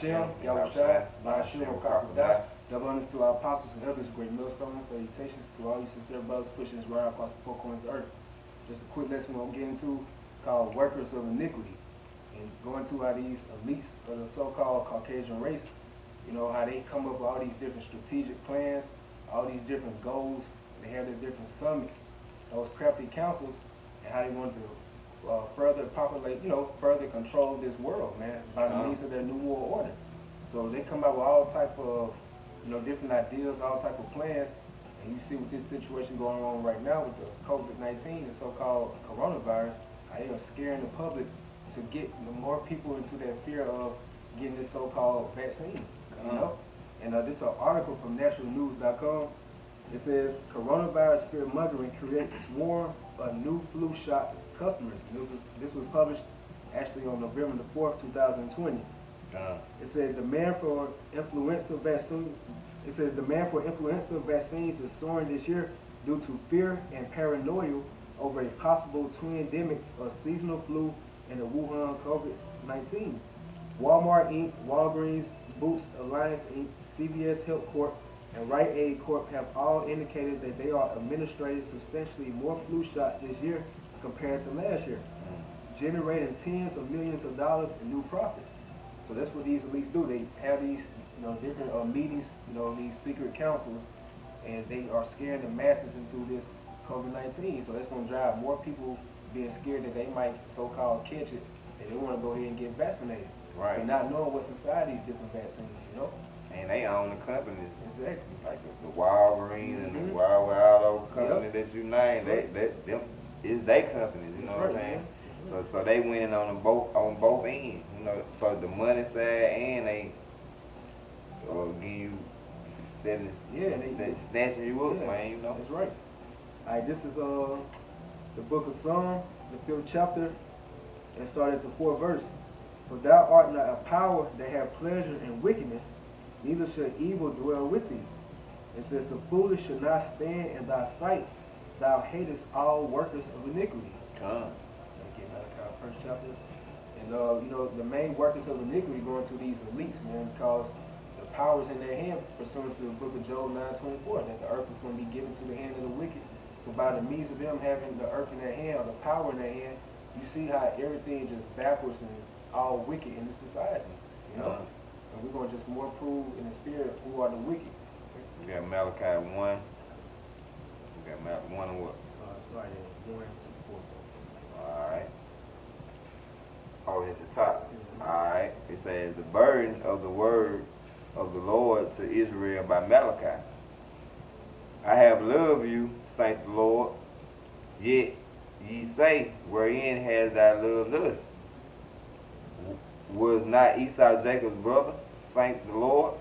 Hashem, Yahushua, Ba'ashim, Okakudah, double honors to our apostles and elders, great millstones, salutations to all you sincere brothers pushing this right across the four corners of the earth. Just a quick lesson we're going to get into called Workers of Iniquity. And going to how these elites of the so-called Caucasian race, you know, how they come up with all these different strategic plans, all these different goals, they have their different summits, those crafty councils, and how they want to further populate, you know, further control this world, man, by the means of their new world order. So they come out with all type of, you know, different ideas, all type of plans, and you see with this situation going on right now with the COVID-19, the so-called coronavirus, how they are scaring the public to get more people into that fear of getting this so-called vaccine, you know? And this is an article from naturalnews.com. It says, coronavirus fear-mongering creates swarm of new flu shot customers. This was published actually on November the 4th, 2020. It says demand for influenza vaccines. It says demand for influenza vaccines is soaring this year due to fear and paranoia over a possible twin-demic of seasonal flu and the Wuhan COVID-19. Walmart Inc., Walgreens, Boots Alliance Inc., CVS Health Corp., and Rite Aid Corp. Have all indicated that they are administering substantially more flu shots this year compared to last year, generating tens of millions of dollars in new profits. So that's what these elites do. They have these, you know, different meetings, you know, these secret councils, and they are scaring the masses into this COVID-19. So that's going to drive more people being scared that they might so-called catch it, and they want to go ahead and get vaccinated. Right. But not knowing what's inside these different vaccines, you know? And they own the companies. Exactly. Like the Walgreens and the Wild Auto company that you named, them is their companies, you know what I'm saying? So they win on both ends, you know, for the money side, and they give you snatching you up, man, you know. That's right. All right, this is the book of Psalms, the 5th chapter, and start at the 4th verse. For thou art not a power that have pleasure in wickedness, neither shall evil dwell with thee. It says, the foolish shall not stand in thy sight. Thou hatest all workers of iniquity. Again, Malachi 1st chapter. And, you know, the main workers of iniquity going to these elites, man, because the power is in their hand, pursuant to the book of Job 9:24, that the earth is going to be given to the hand of the wicked. So by the means of them having the earth in their hand, or the power in their hand, you see how everything is just backwards and all wicked in the society, you know? And we're going to just more prove in the spirit who are the wicked. We got Malachi 1. We got Malachi 1 and what? Starting at 1 to 4. Alright. Oh, it's the top. Alright. It says, the burden of the word of the Lord to Israel by Malachi. I have loved you, saith the Lord, yet ye say, wherein has thy love us? Was not Esau Jacob's brother, saith the Lord,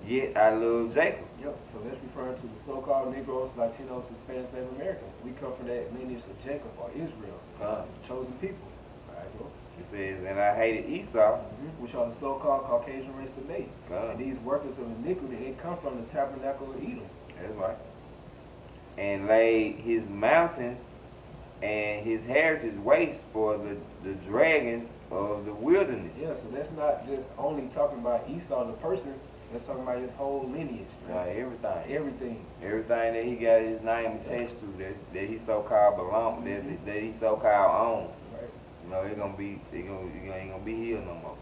yet I love Jacob. Yep, so that's referring to the so-called Negroes, Latinos, Hispanics, Native Americans. We come from that lineage of Jacob, or Israel, the chosen people. All right, bro. It says, and I hated Esau, which are the so-called Caucasian race today. And these workers of iniquity, they come from the tabernacle of Edom. That's right. And laid his mountains and his heritage waste for the dragons of the wilderness. Yeah, so that's not just only talking about Esau the person, that's talking about his whole lineage. Right? Everything. Everything that he got his name attached to, that he so-called belong, that he so-called own. Right. You know, he ain't gonna be here no more.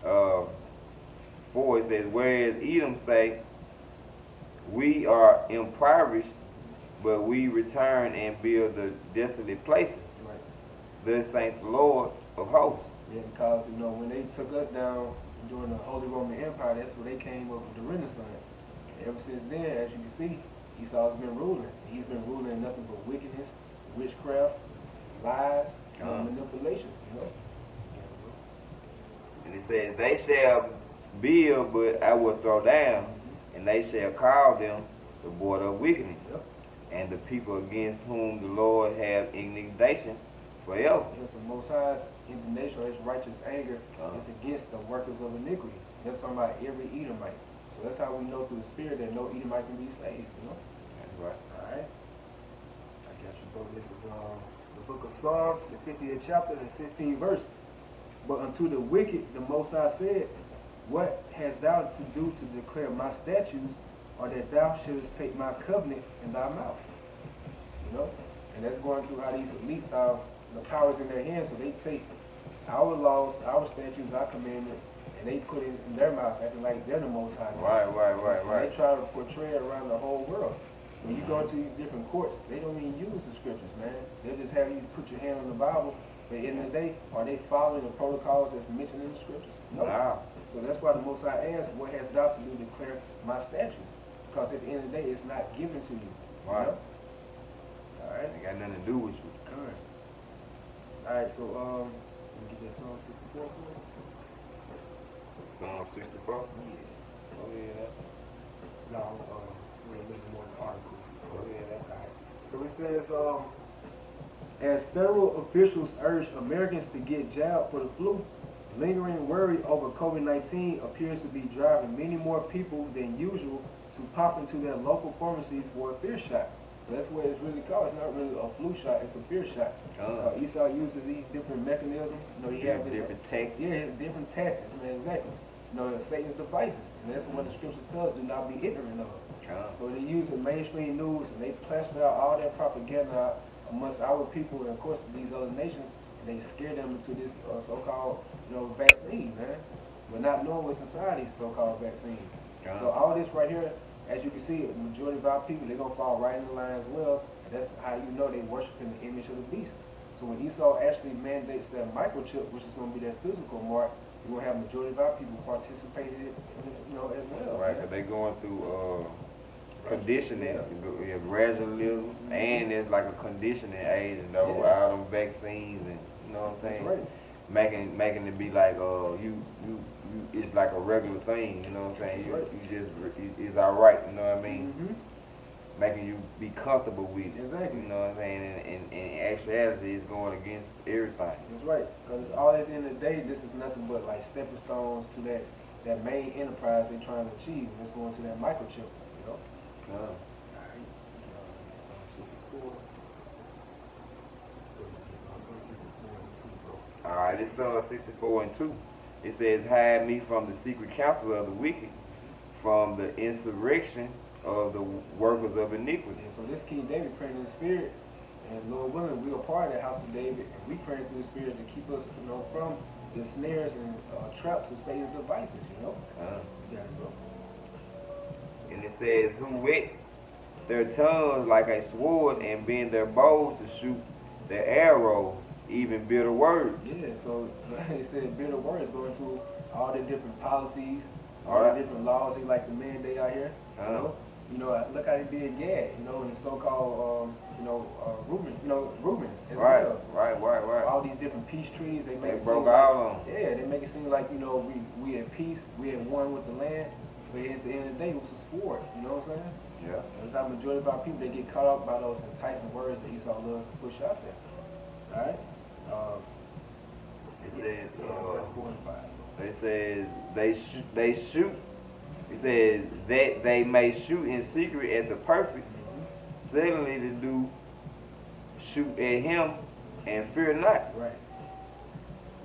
Right. 4, it says, whereas Edom say, we are impoverished, but we return and build the desolate places. Right. Thus saith the Lord of hosts. Yeah, because, you know, when they took us down during the Holy Roman Empire, that's where they came up with the Renaissance. And ever since then, as you can see, Esau's been ruling. He's been ruling in nothing but wickedness, witchcraft, lies, manipulation, you know. And it says, they shall build, but I will throw down, and they shall call them the border of wickedness, and the people against whom the Lord have indignation forever. Yes, the Most High's indignation, or his righteous anger, is against the workers of iniquity. That's talking about every Edomite. So that's how we know through the Spirit that no Edomite can be saved, you know. That's right. All right. I got you, bro. This is the book of Psalms, the 50th chapter, the 16th verse. But unto the wicked, the Most High said, what hast thou to do to declare my statutes, or that thou shouldest take my covenant in thy mouth? You know? And that's going to how these elites have the powers in their hands, so they take our laws, our statutes, our commandments, and they put it in their mouths, acting like they're the Most High. Right. They try to portray it around the whole world. When you go into these different courts, they don't even use the scriptures, man. They just have you put your hand on the Bible, but at the end of the day, are they following the protocols that's mentioned in the scriptures? No. Wow. So that's why the Most High asked, what hast thou to do to declare my statutes? Because at the end of the day, it's not given to you. Right. You know? All right. It got nothing to do with you. Correct. All right, so let me get that Psalm 64 for you. Psalm 64? Yeah. Oh, yeah. No, we're a little more than article. Oh, yeah, that's all right. So it says, as federal officials urge Americans to get jabbed for the flu, lingering worry over COVID-19 appears to be driving many more people than usual to pop into their local pharmacies for a fear shot. That's what it's really called. It's not really a flu shot, it's a fear shot. Esau uses these different mechanisms. You know, he has different tactics. Yeah, different tactics, man, exactly. You know, Satan's devices. And that's what the scriptures tell us, do not be ignorant of. So they use the mainstream news and they plaster out all that propaganda out amongst our people and of course these other nations, and they scare them into this so-called, you know, vaccine, man. But not knowing what society's so-called vaccine. So all this right here, as you can see, the majority of our people, they're gonna fall right in the line as well. And that's how you know they worshiping the image of the beast. So when Esau actually mandates that microchip, which is gonna be that physical mark, you're gonna have the majority of our people participate in it, you know, as well. Right, because they're going through conditioning, gradualism, and it's like a conditioning age, you know, all them vaccines and, you know what I'm saying? Right. Making it be like, it's like a regular thing, you know what I'm saying? It's all right, you know what I mean? Making you be comfortable with it. Exactly. You know what I'm saying? And in actuality, it's going against everything. That's right. Because all at the end of the day, this is nothing but like stepping stones to that main enterprise they're trying to achieve, and it's going to that microchip, you know? Alright, it's 64 and 2. It says, hide me from the secret counsel of the wicked, from the insurrection of the workers of iniquity. And so this King David praying in the spirit, and Lord willing, we are part of the house of David, and we pray through the spirit to keep us, you know, from the snares and traps of Satan's devices, you know? You got it, bro. And it says, who wet their tongues like a sword and bend their bows to shoot their arrows, even bitter words. Yeah, so it said bitter words going to all the different policies, all the different laws they like to mandate out here. You know, look how they did Gad, you know, and the so-called, Reuben as well. Right. All these different peace trees, they make it broke seem out like, yeah, they make it seem like, you know, we at peace, we at one with the land, but at the end of the day, it was a sport, you know what I'm saying? Yeah. That's how the majority of our people, they get caught up by those enticing words that Esau loves to push out there. All right? It says they shoot. It says that they may shoot in secret at the perfect. Secondly, to do shoot at him and fear not. Right.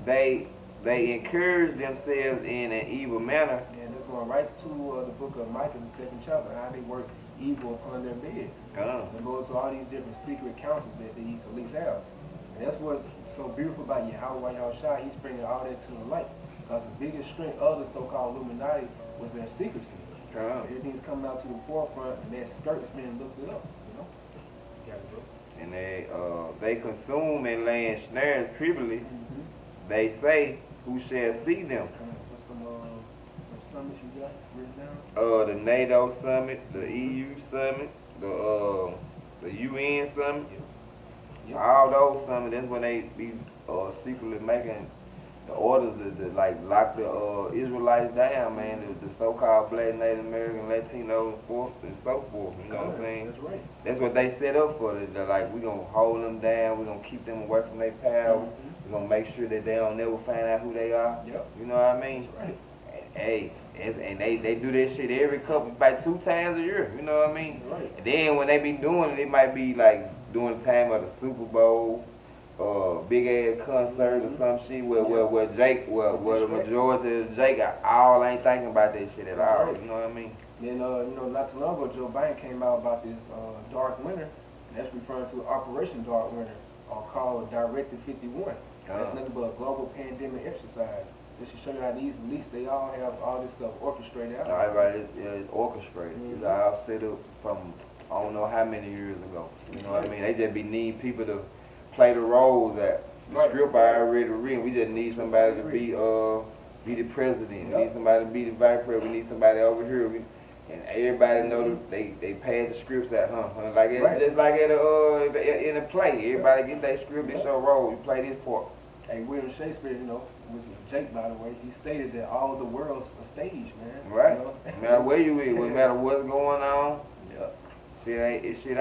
They encourage themselves in an evil manner. And it's going right to the book of Micah, the 2nd chapter, how they work evil upon their beds. They go to all these different secret counsels that these elites have. And that's what's so beautiful about Yahweh Yahushua. He's bringing all that to the light. Because the biggest strength of the so-called Illuminati was their secrecy. So everything's coming out to the forefront, and that skirt is being lifted up, you know? You got it, bro. And they consume and lay in snares privily. They say, who shall see them? What's some summits you got written down? The NATO summit, the EU summit, the UN summit. All those summits, that's when they be secretly making the orders to like lock the Israelites down, man. The so-called Black, Native American, Latino, and so forth. You know what I'm saying? That's right. That's what they set up for. They're like, we're gonna hold them down. We're gonna keep them away from their power. We're gonna make sure that they don't never find out who they are. You know what I mean? That's right. Hey, and they do that shit every about 2 times a year. You know what I mean? Right. And then when they be doing it, it might be like during the time of the Super Bowl, big ass concert or some shit where Jake, where the majority of Jake all ain't thinking about that shit at all. You know what I mean? Then, you know, not too long ago, Joe Biden came out about this dark winter, and that's referring to Operation Dark Winter, called Directive 51. That's nothing but a global pandemic exercise. Just to show you how these elites, they all have all this stuff orchestrated out. Right, it's orchestrated. It's all set up from I don't know how many years ago. You know what I mean? They just be needing people to play the roles that the script already written. We just need somebody to be the president. We need somebody to be the vice president. We need somebody over here. And everybody know they pad the scripts out, like just like at in a play. Everybody get that script, they show role. You play this part. Hey, William Shakespeare, you know, was Jake, by the way, he stated that all the world's a stage, man. Right. You know? No matter where you is, no matter what's going on, shit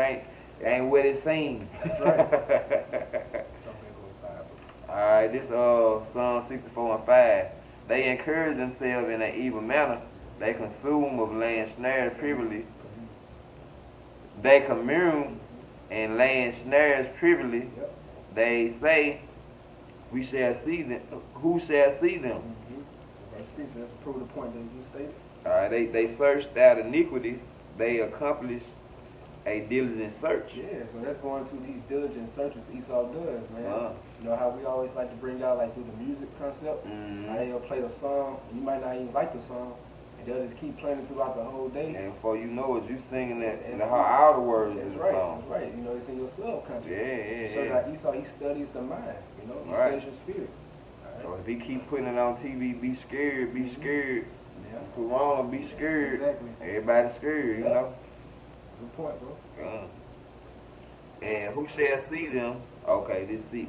ain't what it seems. That's right. Alright, this Psalm 64:5. They encourage themselves in an evil manner. They consume of land snares privily. They commune and land snares privily. They say, we shall see them. Who shall see them? Verse 6, that's to prove the point that you stated. Alright, they searched out iniquities. They accomplished a diligent search. Yeah, so that's going to these diligent searches Esau does, man. You know how we always like to bring out, like, through the music concept? How they'll play the song, you might not even like the song, and they'll just keep playing it throughout the whole day. And before you know it, you singing it in all the words of the song. That's right. You know, it's in your subconscious. Yeah. So like Esau, he studies the mind, you know, he studies your spirit. So if he keep putting it on TV, be scared. Yeah. Corona, be scared. Exactly. Everybody's scared, you know. Good point, bro. And who shall see them? Okay, this see.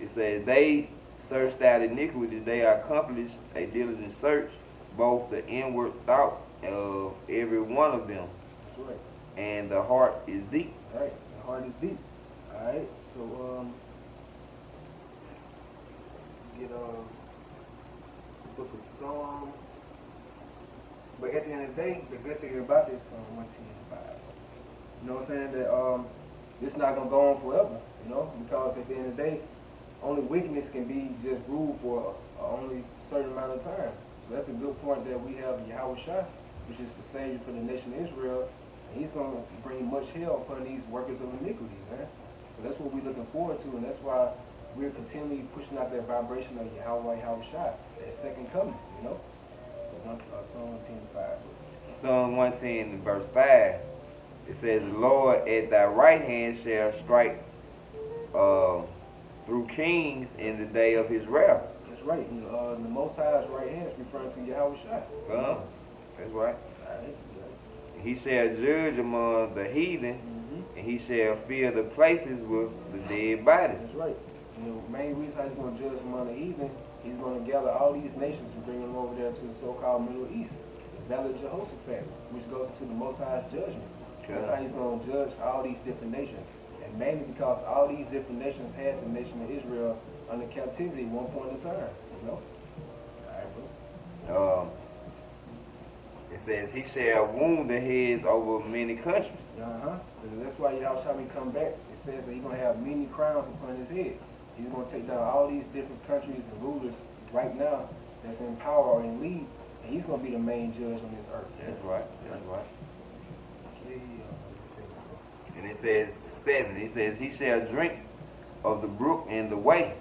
It says they searched out iniquity. They accomplished a diligent search, both the inward thought of every one of them. That's right. And the heart is deep. Right. The heart is deep. All right. So get the book of Psalms. But at the end of the day, the good thing about this Psalm 110:5. You know what I'm saying? That it's not gonna go on forever, you know, because at the end of the day, only wickedness can be just ruled for only a certain amount of time. So that's a good point that we have Yahweh Shai, which is the Savior for the nation of Israel, and he's gonna bring much hell upon these workers of iniquity, man. So that's what we're looking forward to, and that's why we're continually pushing out that vibration of Yahweh Shai, that second coming, you know. So Psalm 110:5. Psalm 110 verse 5. It says, the Lord at thy right hand shall strike through kings in the day of his wrath. That's right. The Most High's right hand is referring to Yahweh Shai. That's right. He shall judge among the heathen, and he shall fill the places with the dead bodies. That's right. The main reason how he's going to judge among the heathen, he's going to gather all these nations and bring them over there to the so-called Middle East. The Valley of Jehoshaphat, which goes to the Most High's judgment. That's how he's going to judge all these different nations. And mainly because all these different nations had the nation of Israel under captivity at one point in time, you know? All right, bro. It says, he shall wound the heads over many countries. That's why Yahweh Shai come back. It says that he's going to have many crowns upon his head. He's going to take down all these different countries and rulers right now that's in power or in lead, and he's going to be the main judge on this earth. That's right. That's right. And it says 7. It says, he shall drink of the brook in the way.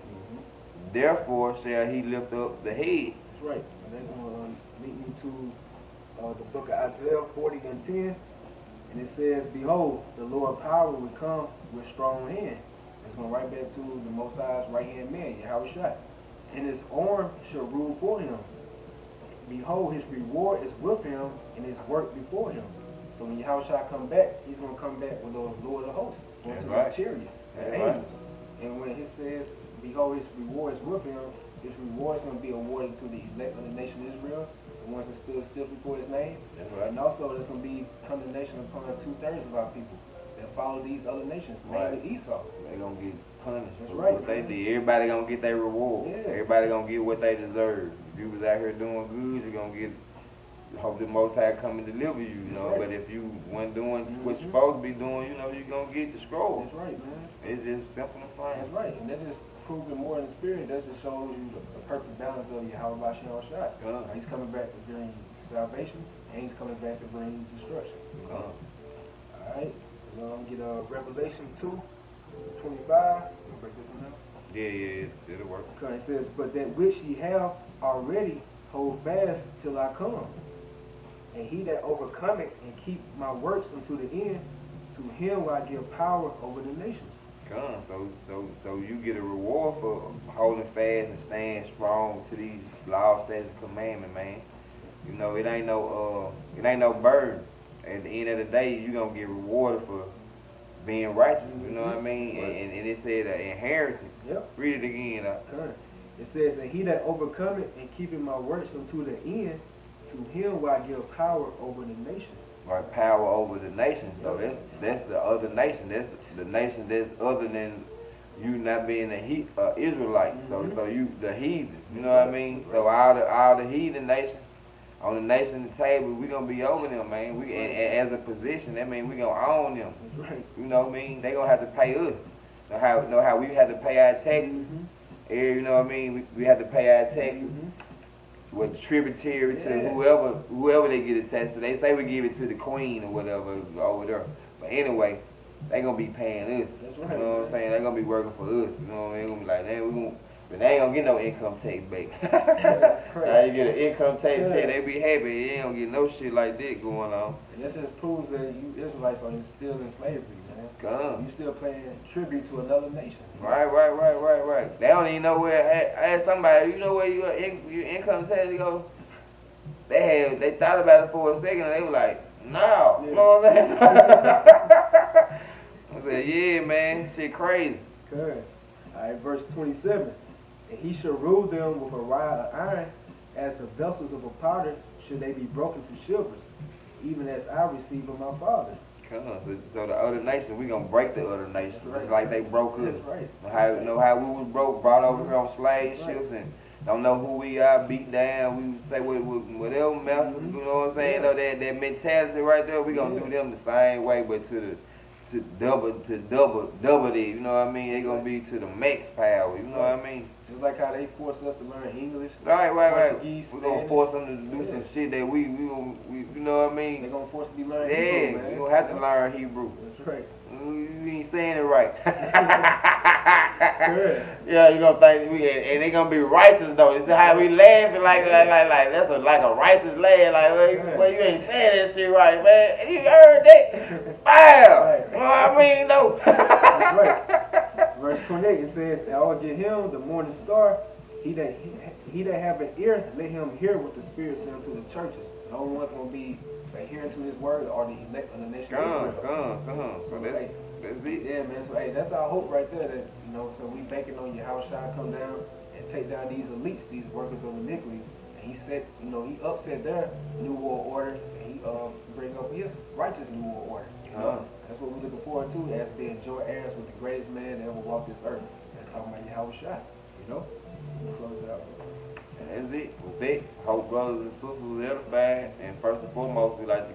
Therefore shall he lift up the head. That's right. And that's going to lead me to the book of Isaiah 40:10. And it says, behold, the Lord power will come with strong hand. It's going right back to the Most High's right-hand man, Yahweh Shai. And his arm shall rule for him. Behold, his reward is with him, and his work before him. So when Yahweh Shai come back, he's going to come back with the Lord of the hosts, going to his chariots and angels. And when he says, behold, his reward is with him, his reward is going to be awarded to the elect of the nation of Israel, the ones that stood still before his name. And also there's going to be condemnation upon 2/3 of our people that follow these other nations, mainly Esau. They're going to get punished for what they did. Everybody going to get their reward. Everybody going to get what they deserve. If you was out here doing good, you're going to get hope the Most High come and deliver you, you know. But if you weren't doing what you're supposed to be doing, you know, you're going to get the scroll. That's right, man. It's just simple and plain. That's right. And that just proving more in the spirit. That just shows you the perfect balance of your how about shot. He's coming back to bring salvation, and he's coming back to bring destruction. Alright, so I'm going to get Revelation 2:25. Break this one out. Yeah, it'll work. Okay, it says, but that which ye have already hold fast till I come. And he that overcometh and keep my works unto the end, to him will I give power over the nations. So you get a reward for holding fast and staying strong to these laws, statutes, and commandments, man. You know, it ain't no burden. At the end of the day, you gonna get rewarded for being righteous. You know what I mean? And it said an inheritance. Yep. Read it again. It says, and he that overcometh and keeping my works unto the end, to him will I give power over the nations. Right, power over the nations. So that's the other nation. That's the nation that's other than you not being a Israelite. So you the heathen. You know what I mean? So all the heathen nations on the nation table, we gonna be over them, man. We and as a position, that means we gonna own them. That's right. You know what I mean? They gonna have to pay us. Know how we had to pay our taxes. You know what I mean? We had to pay our taxes. With tributary to whoever they get attached to. They say we give it to the queen or whatever over there. But anyway, they gonna be paying us. That's right. You know what I'm saying? They gonna be working for us. You know what I mean? They gonna be like, but they ain't gonna get no income tax back. Now you get an income tax check, they be happy. You ain't gonna get no shit like that going on. And that just proves that you Israelites are still in slavery, man. You still paying tribute to another nation. Right. They don't even know where. I asked somebody, you know where your income tax goes? They thought about it for a second and they were like, no. You know what I'm saying? I said, yeah, man, shit crazy. Good. Alright, verse 27. And he shall rule them with a rod of iron, as the vessels of a potter should they be broken to shivers, even as I receive of my Father. So the other nation, we gonna break the other nation, just like they broke us. That's right. How we was brought over here on slave ships and don't know who we are, beat down. We say whatever mess, you know what I'm saying? That mentality right there, we gonna do them the same way, but to double it. You know what I mean? They gonna be to the max power. You know what I mean? Just like how they force us to learn English. Right. We're gonna force them to do some shit that we you know what I mean? They're gonna force us to be learning Hebrew, man. We gonna have to learn Hebrew. That's right. We ain't saying it right. Correct. Yeah, you gonna think and they gonna be righteous though. This is how we laughing like that's like a righteous laugh. Like, well, you ain't saying that shit right, man. You heard that? Wow. Right. You know what I mean? No. That's right. Verse 28 it says, and I will give him the morning star. He that have an ear, let him hear what the Spirit says to the churches. The only one's gonna be adhering to His word are the elect of the nation of Israel. Come on. So that's it. Yeah, man. So hey, that's our hope right there. That so we banking on your house shall come down and take down these elites, these workers of iniquity. And he said, he upset their new world order, and he bring up his righteous new world order. That's what we're looking forward to as being joint heirs with the greatest man that ever walked this earth. That's talking about your house shall. We'll close it out. And that's it. With that, hope brothers and sisters was edified. And first and foremost, we like to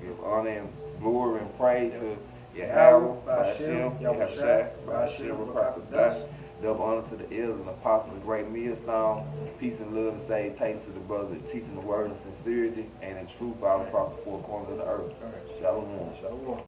give honor and glory and praise to Yahweh, Ba'ashem, Yahushua, Ba'ashem, Rakakadash. Double honor to the elders and apostles, the great millstone. Peace and love and salutations to the brothers teaching the word in sincerity and in truth all across the four corners of the earth. Shalom.